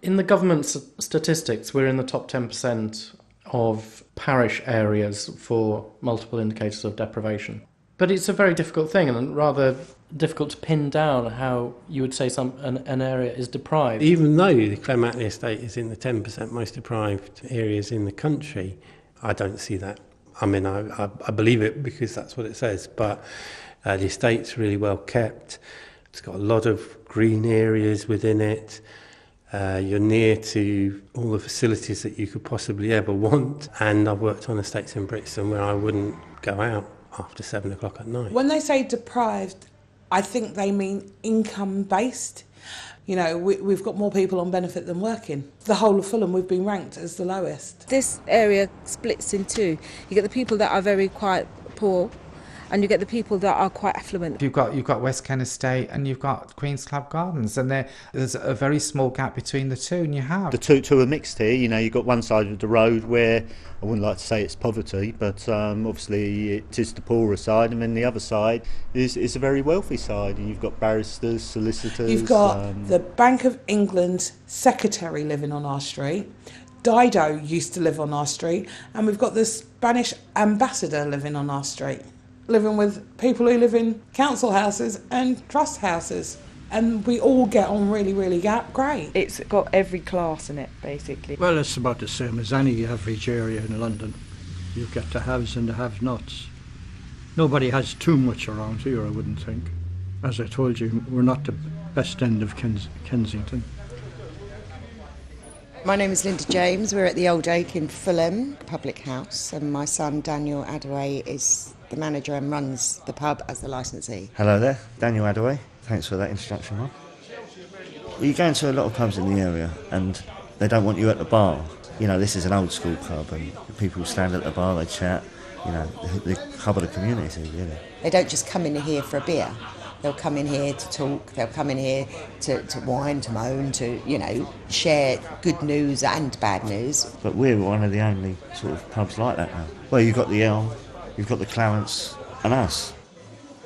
In the government statistics, we're in the top 10% of parish areas for multiple indicators of deprivation. But it's a very difficult thing and rather difficult to pin down how you would say an area is deprived. Even though the Clematley estate is in the 10% most deprived areas in the country, I don't see that. I mean, I believe it because that's what it says, but the estate's really well kept. It's got a lot of green areas within it. You're near to all the facilities that you could possibly ever want. And I've worked on estates in Brixton where I wouldn't go out after 7 o'clock at night. When they say deprived, I think they mean income-based. You know, we've got more people on benefit than working. The whole of Fulham, we've been ranked as the lowest. This area splits in two. You get the people that are very quite poor, and you get the people that are quite affluent. You've got West Kent Estate and you've got Queen's Club Gardens, and there's a very small gap between the two, and you have. The two are mixed here. You know, you've got one side of the road where I wouldn't like to say it's poverty, but obviously it is the poorer side, and then the other side is a very wealthy side, and you've got barristers, solicitors. You've got the Bank of England secretary living on our street. Dido used to live on our street, and we've got the Spanish ambassador living on our street, living with people who live in council houses and trust houses. And we all get on really, really great. It's got every class in it, basically. Well, it's about the same as any average area in London. You've got the haves and the have-nots. Nobody has too much around here, I wouldn't think. As I told you, we're not the best end of Kensington. My name is Linda James. We're at the Old Oak in Fulham, public house, and my son Daniel Adaway is the manager and runs the pub as the licensee. Hello there, Daniel Adaway. Thanks for that introduction, Rob. You go into a lot of pubs in the area and they don't want you at the bar. You know, this is an old school pub and people stand at the bar, they chat, you know, the hub of the community, really. They don't just come in here for a beer. They'll come in here to talk, they'll come in here to whine, to moan, to, you know, share good news and bad news. But we're one of the only sort of pubs like that now. Well, you've got the Elm, you've got the Clarence and us.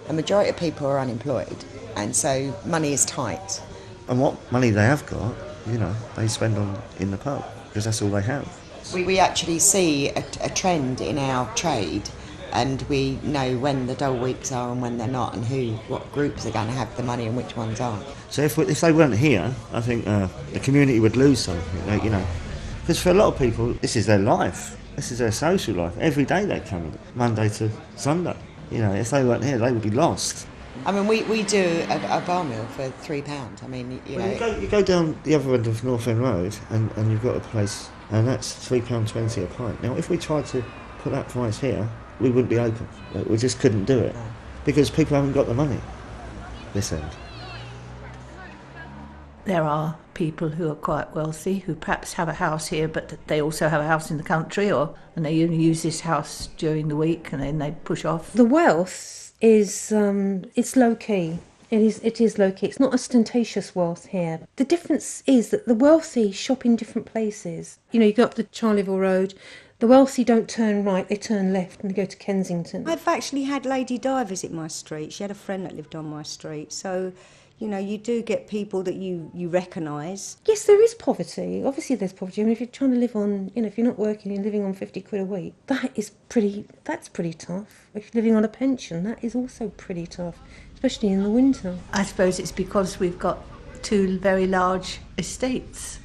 A majority of people are unemployed, and so money is tight. And what money they have got, you know, they spend on in the pub, because that's all they have. We actually see a trend in our trade, and we know when the dull weeks are and when they're not, and what groups are going to have the money and which ones aren't. So if they weren't here, I think the community would lose something, you know. Because for a lot of people, this is their life. This is their social life. Every day they come in, Monday to Sunday. You know, if they weren't here, they would be lost. I mean, we do a bar meal for £3. I mean, you know... You go down the other end of North End Road and you've got a place, and that's £3.20 a pint. Now, if we tried to put that price here, we wouldn't be open. We just couldn't do it, because people haven't got the money this end. There are people who are quite wealthy who perhaps have a house here, but they also have a house in the country, and they only use this house during the week and then they push off. The wealth is it's low key. It is low key. It's not ostentatious wealth here. The difference is that the wealthy shop in different places. You know, you go up the Charleville Road. The wealthy don't turn right, they turn left and they go to Kensington. I've actually had Lady Di visit my street. She had a friend that lived on my street. So, you know, you do get people that you recognise. Yes, there is poverty. Obviously there's poverty. I mean, if you're trying to live on, you know, if you're not working and living on 50 quid a week, that's pretty tough. If you're living on a pension, that is also pretty tough, especially in the winter. I suppose it's because we've got two very large estates.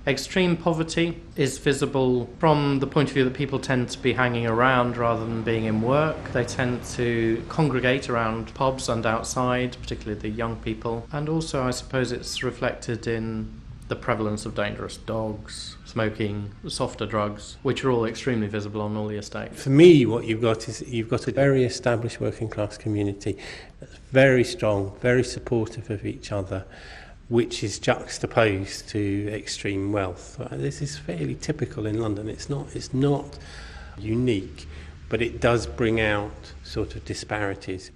Extreme poverty is visible from the point of view that people tend to be hanging around rather than being in work. They tend to congregate around pubs and outside, particularly the young people. And also, I suppose it's reflected in the prevalence of dangerous dogs, smoking, softer drugs, which are all extremely visible on all the estates. For me, what you've got is you've got a very established working class community that's very strong, very supportive of each other, which is juxtaposed to extreme wealth. This is fairly typical in London. It's not unique, but it does bring out sort of disparities.